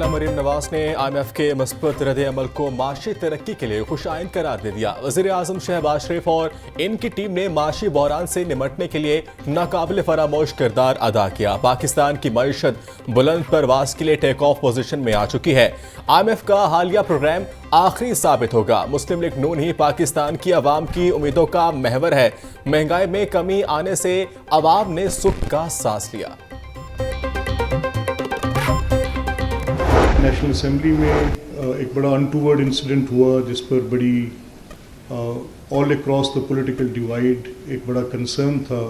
वज़ीर-ए-आज़म मरीम नवाज ने IMF के मुस्बत रद्द-ए-अमल को माशी तरक्की के लिए खुशाइंद करार दे दिया। वज़ीर-ए-आज़म शहबाज शरीफ और इनकी टीम ने माशी बहरान से निमटने के लिए नाकाबिल फरामोश किरदार अदा किया। पाकिस्तान की मईशत बुलंद परवास के लिए टेक ऑफ पोजीशन में आ चुकी है। IMF का हालिया प्रोग्राम आखिरी साबित होगा। मुस्लिम लीग नून ही पाकिस्तान की अवाम की उम्मीदों का महवर है। महंगाई में कमी आने से अवाम ने सुख का सांस लिया। नेशनल असेंबली में एक बड़ा अनटूवर्ड इंसिडेंट हुआ जिस पर बड़ी all across the political divide एक बड़ा कंसर्न था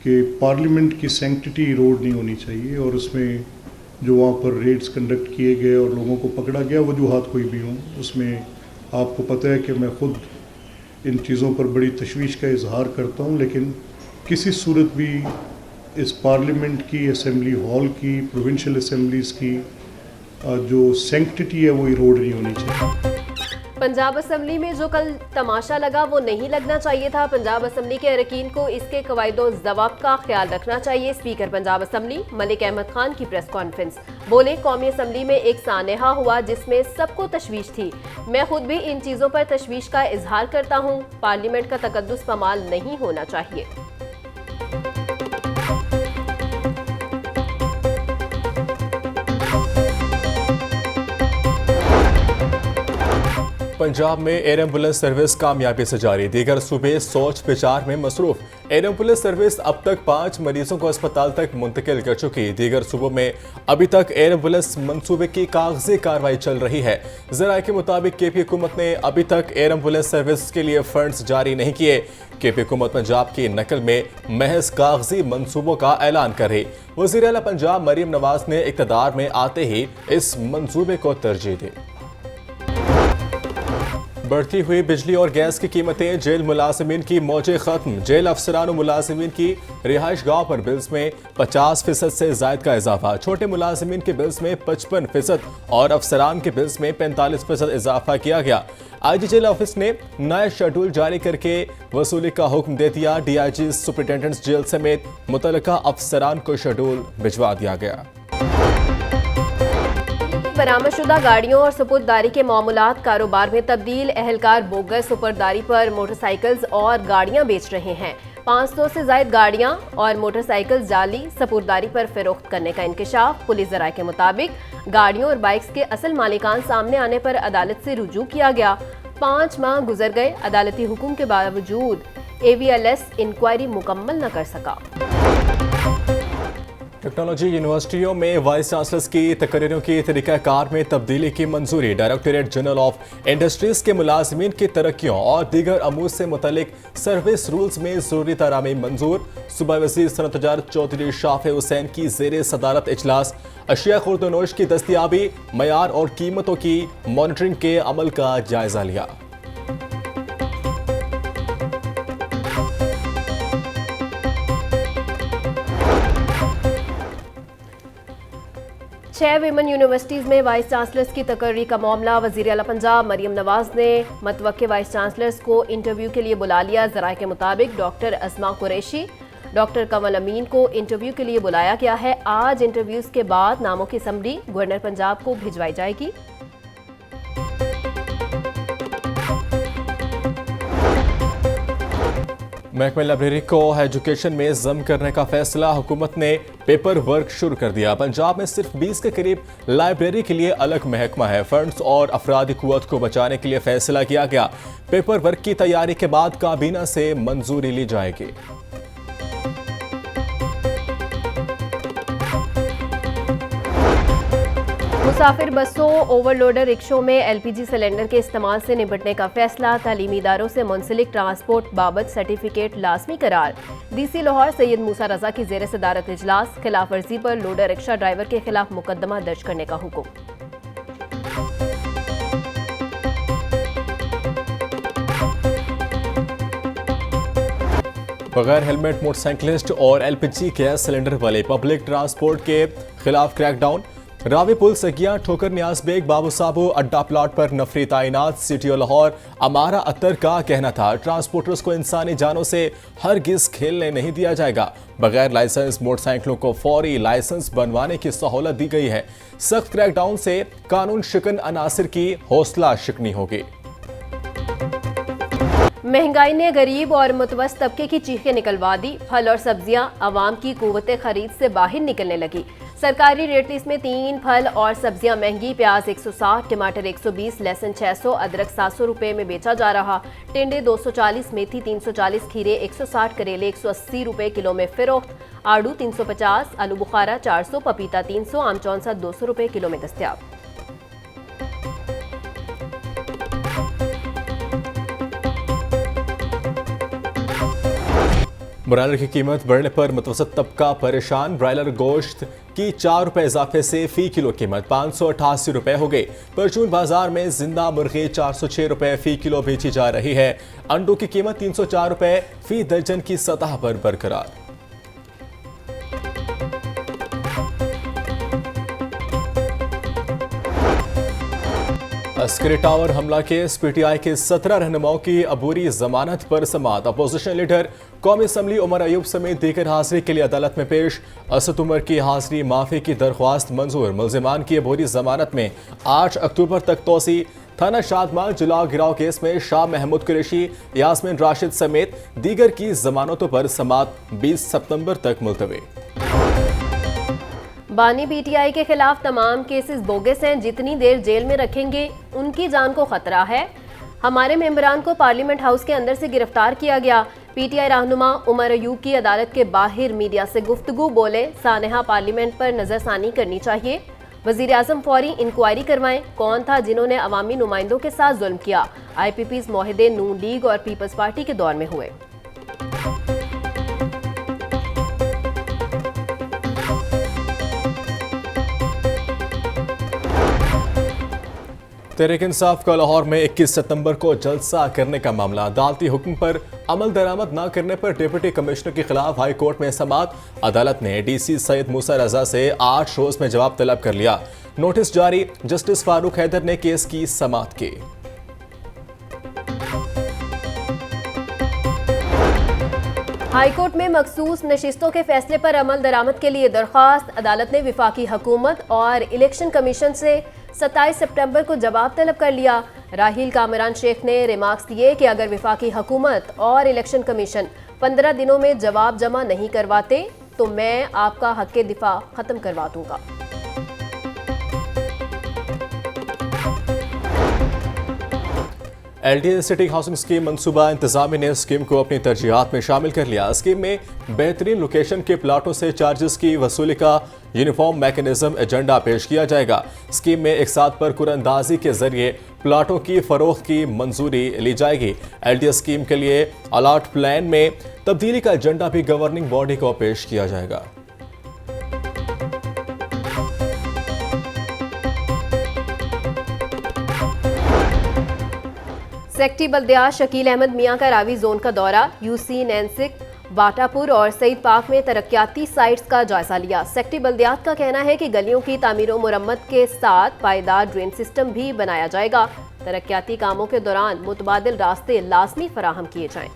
कि पार्लियामेंट की सैंक्टिटी इरोड नहीं होनी चाहिए, और उसमें जो वहाँ पर रेड्स कंडक्ट किए गए और लोगों को पकड़ा गया, वजूहात कोई भी हों, उसमें आपको पता है कि मैं ख़ुद इन चीज़ों पर बड़ी तशवीश का इजहार करता हूँ, लेकिन किसी सूरत भी इस पार्लियामेंट की, असेंबली हॉल की, प्रोविंशियल असेंबलीज़ की जो सैंक्टिटी है वो इरोड नहीं होनी चाहिए। पंजाब असेंबली में जो कल तमाशा लगा वो नहीं लगना चाहिए था। पंजाब असेंबली के अरकान को इसके कवायदो ज़वाब्त का ख्याल रखना चाहिए। स्पीकर पंजाब असेंबली मलिक अहमद खान की प्रेस कॉन्फ्रेंस। बोले, कौमी असेंबली में एक सानेहा हुआ जिसमें सबको तशवीश थी। मैं खुद भी इन चीज़ों पर तशवीश का इजहार करता हूँ। पार्लियामेंट का तकद्दुस पमाल नहीं होना चाहिए। पंजाब में एयर एम्बुलेंस सर्विस कामयाबी से जारी। दीगर सूबे सोच विचार में मसरूफ। एयर एम्बुलेंस सर्विस अब तक 5 मरीजों को अस्पताल तक मुंतकिल कर चुकी। दीगर सूबों में अभी तक एयर एम्बुलेंस मंसूबे की कागजी कार्रवाई चल रही है। ज़राए के मुताबिक केपी हुकूमत ने अभी तक एयर एम्बुलेंस सर्विस के लिए फंड्स जारी नहीं किए। केपी हुकूमत पंजाब की नकल में महज कागजी मंसूबों का ऐलान कर रही। वज़ीर आला पंजाब मरीम नवाज ने इक़्तिदार में आते ही इस मंसूबे को तरजीह दी। बढ़ती हुई बिजली और गैस की कीमतें, जेल मुलाजिमीन की मौजें खत्म। जेल अफसरान और मुलाजिमीन की रिहाइश गाँव पर बिल्स में 50% से जायद का इजाफा। छोटे मुलाजिमीन के बिल्स में 55% और अफसरान के बिल्स में 45% इजाफा किया गया। IG जेल ऑफिस ने नया शेड्यूल जारी करके वसूली का हुक्म दे दिया। DIG सुपरिटेंडेंट जेल समेत मुतल्लिका अफसरान को शेड्यूल भिजवा दिया गया। बरामदशुदा गाड़ियों और सुपुर्ददारी के मामूलात कारोबार में तब्दील। एहलकार बोगस सुपुर्ददारी पर मोटरसाइकिल्स और गाड़ियां बेच रहे हैं। 500 से ज्यादा गाड़ियां और मोटरसाइकिल जाली सपुर्ददारी पर फरोख्त करने का इंकशाफ। पुलिस ज़राए के मुताबिक गाड़ियों और बाइक्स के असल मालिकान सामने आने पर अदालत से रुजू किया गया। 5 माह गुजर गए, अदालती हुक्म के बावजूद AVLS इंक्वायरी मुकम्मल न कर सका। टेक्नोलॉजी यूनिवर्सिटियों में वाइस चांसलर्स की तकरीरों की तरीक़ाकार में तब्दीली की मंजूरी। डायरेक्टरेट जनरल ऑफ इंडस्ट्रीज के मुलाजमीन की तरक्कियों और दीगर अमूर से मुतल्लिक सर्विस रूल्स में ज़रूरी तरामीम मंजूर। सूबाई वज़ीर सनअत तजारत चौधरी शाफ़े हुसैन की ज़ेरे सदारत इजलास। अशिया खुर्दनोश की दस्तियाबी, मयार और कीमतों की मॉनिटरिंग के अमल का जायजा लिया। छह विमेन यूनिवर्सिटीज़ में वाइस चांसलर्स की तकर्री का मामला। वज़ीर आला पंजाब मरीम नवाज ने मतवक्के वाइस चांसलर्स को इंटरव्यू के लिए बुला लिया। ज़राए के मुताबिक डॉक्टर अस्मा कुरैशी, डॉक्टर कमल अमीन को इंटरव्यू के लिए बुलाया गया है। आज इंटरव्यूज़ के बाद नामों की समरी गवर्नर पंजाब को भिजवाई जाएगी। महकमे लाइब्रेरी को एजुकेशन में जम करने का फैसला। हुकूमत ने पेपर वर्क शुरू कर दिया। पंजाब में सिर्फ 20 के करीब लाइब्रेरी के लिए अलग महकमा है। फंड्स और अफरादी कुव्वत को बचाने के लिए फैसला किया गया। पेपर वर्क की तैयारी के बाद काबीना से मंजूरी ली जाएगी। मुसाफिर बसों, ओवरलोडर रिक्शों में LPG सिलेंडर के इस्तेमाल से निपटने का फैसला। तालीमी इदारों से मुंसलिक ट्रांसपोर्ट बाबत सर्टिफिकेट लाजमी करार। DC लाहौर सैयद मूसा रजा की ज़ेर सदारत इजलास। खिलाफ वर्जी पर लोडर रिक्शा ड्राइवर के खिलाफ मुकदमा दर्ज करने का हुक्म। बगैर हेलमेट मोटरसाइकिलिस्ट और LPG गैस सिलेंडर वाले पब्लिक ट्रांसपोर्ट के खिलाफ क्रैकडाउन। रावी पुल सगिया ठोकर न्याज बेग बाबू साबो अड्डा प्लॉट पर नफरी तैनात सिटी और लाहौर अमारा अत्तर का कहना था ट्रांसपोर्टर्स को इंसानी जानों से हरगिज खेलने नहीं दिया जाएगा। बगैर लाइसेंस मोटरसाइकिलों को फौरी लाइसेंस बनवाने की सहूलत दी गई है। सख्त क्रैकडाउन से कानून शिकन अनासिर की हौसला शिकनी होगी। महंगाई ने गरीब और मुतवस्सित तबके की चीखें निकलवा दी। फल और सब्जियां आवाम की कुव्वत खरीद से बाहर निकलने लगी। सरकारी रेट लिस्ट में 3 फल और सब्जियां महंगी। प्याज 160, टमाटर 120, लहसुन 600, अदरक 700 रुपए में बेचा जा रहा। टिंडे 240, मेथी 340, खीरे 160, करेले 180 रुपए किलो में फिरोख्त। आड़ू 350, आलू बुखारा 400, पपीता 300, आम चौंसा 200 रुपए किलो में दस्तयाब। ब्रायलर की कीमत बढ़ने पर मुतवस्सित तबका परेशान। ब्रायलर गोश्त की 4 रुपए इजाफे से फी किलो कीमत 588 रुपए हो गई। परचून बाजार में जिंदा मुर्गी 406 रुपए फी किलो बेची जा रही है। अंडों की कीमत 304 रुपए फी दर्जन की सतह पर बरकरार। अस्करी टावर हमला केस पीटीआई के 17 रहनुमाओं की अबूरी जमानत पर समाअत। अपोजिशन लीडर कौमी असम्बली उमर अयूब समेत दीगर हाजिरी के लिए अदालत में पेश। असद उमर की हाजिरी माफी की दरख्वास्त मंजूर। मुल्जिमान की अबूरी जमानत में 8 अक्टूबर तक तोसी। थाना शादमाल जुला गिराव केस में शाह महमूद कुरैशी, यास्मीन राशिद समेत दीगर की जमानतों पर समाअत 20 सितंबर तक मुलतवी। बानी पीटीआई के खिलाफ तमाम केसेस बोगस हैं। जितनी देर जेल में रखेंगे उनकी जान को खतरा है। हमारे मेंबरान को पार्लियामेंट हाउस के अंदर से गिरफ्तार किया गया। पीटीआई रहनुमा उमर अयूब की अदालत के बाहर मीडिया से गुफ्तगू बोले, सानेहा पार्लियामेंट पर नजरसानी करनी चाहिए। वजीर आजम फौरी इंक्वायरी करवाएं। कौन था जिन्होंने अवामी नुमाइंदों के साथ जुल्म किया? IPPs मुआहदे नून लीग और पीपल्स पार्टी के दौर में हुए। तहरीक इंसाफ का लाहौर में 21 सितंबर को जलसा करने का मामला। अदालती हुक्म पर अमल दरामद न करने पर डिप्टी कमिश्नर के खिलाफ हाई कोर्ट में समाअत। अदालत ने DC सैयद मूसा रजा से 8 रोज में जवाब तलब कर लिया। नोटिस जारी। जस्टिस फारूक हैदर ने केस की समाअत की। हाईकोर्ट में मखसूस नशिस्तों के फैसले पर अमल दरामद के लिए दरख्वास्त। अदालत ने विफाकी हुकूमत और इलेक्शन कमीशन से 27 सितंबर को जवाब तलब कर लिया। राहील कामरान शेख ने रिमार्क्स दिए कि अगर विफाकी हुकूमत और इलेक्शन कमीशन 15 दिनों में जवाब जमा नहीं करवाते तो मैं आपका हक़ दिफा खत्म करवा दूंगा। LDA सिटी हाउसिंग स्कीम मंसूबा इंतजामी ने स्कीम को अपनी तरजीहात में शामिल कर लिया। स्कीम में बेहतरीन लोकेशन के प्लाटों से चार्जेस की वसूली का यूनिफॉर्म मैकेनिज्म एजेंडा पेश किया जाएगा। स्कीम में एक साथ पर कुरअंदाजी के जरिए प्लाटों की फरोख्त की मंजूरी ली जाएगी। LDA स्कीम के लिए अलॉट प्लान में तब्दीली का एजेंडा भी गवर्निंग बॉडी को पेश किया जाएगा। सेक्रेटरी बल्दियात शकील अहमद मियां का रावी जोन का दौरा। UC नैनसिक, बाटापुर और सईद पाक में तरक्याती साइट्स का जायजा लिया। सेक्रेटरी बल्दियात का कहना है कि गलियों की तामीर व मुरम्मत के साथ पायदार ड्रेन सिस्टम भी बनाया जाएगा। तरक्याती कामों के दौरान मुतबादिल रास्ते लाजमी फराहम किए जाएं।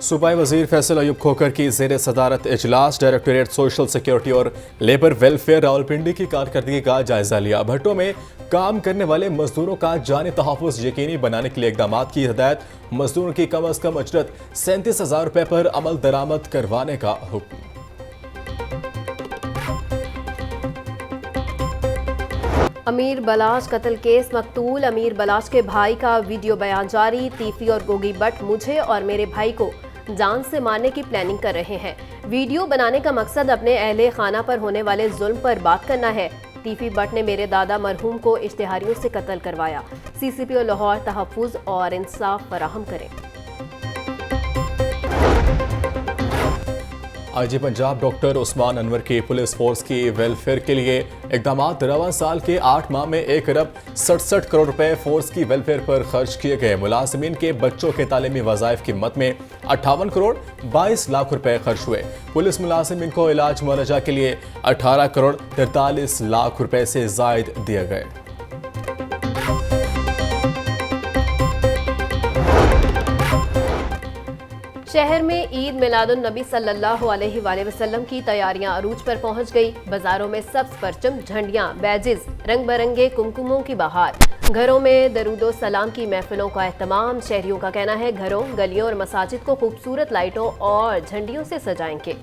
सूबाई वजीर फैसल अयूब खोकर की ज़ेर सदारत इजलास। डायरेक्टोरेट सोशल सिक्योरिटी और लेबर वेलफेयर रावलपिंडी की कारकर्दगी का जायजा लिया। भट्टों में काम करने वाले मजदूरों का जानी तहफ़्फ़ुज़ यकीनी बनाने के लिए इक़दाम की हिदायत। मजदूरों की कम अज़ कम अजरत 37,000 रुपये पर अमल दरामद करवाने का हुक्म। अमीर बलाच कत्ल केस। मकतूल अमीर बलाच के भाई का वीडियो बयान जारी। तीफी और गोगी बट मुझे और मेरे भाई को जान से मारने की प्लानिंग कर रहे हैं। वीडियो बनाने का मकसद अपने अहले खाना पर होने वाले जुल्म पर बात करना है। तीफी बट ने मेरे दादा मरहूम को इश्तिहारियों से कत्ल करवाया। CCPO लाहौर तहफ़्फ़ुज़ और इंसाफ फराहम करें। आईजी पंजाब डॉक्टर उस्मान अनवर की पुलिस फोर्स की वेलफेयर के लिए इकदाम। रवां साल के 8 माह में 1 अरब 67 करोड़ रुपए फोर्स की वेलफेयर पर खर्च किए गए। मुलाजिमीन के बच्चों के तालीमी वज़ाइफ की मद में 58 करोड़ 22 लाख रुपए खर्च हुए। पुलिस मुलाजिमीन को इलाज मुआवजा के लिए 18 करोड़ 43 लाख रुपए से जायद दिए गए। शहर में ईद मिलादुन नबी सल्लल्लाहु अलैहि वसल्लम की तैयारियां अरूज पर पहुंच गई। बाजारों में सब्ज परचम, झंडियां, बैजेस, रंग बिरंगे कुमकुमों की बहार। घरों में दरूदो सलाम की महफिलों का एहतमाम। शहरियों का कहना है घरों, गलियों और मसाजिद को खूबसूरत लाइटों और झंडियों से सजाएंगे।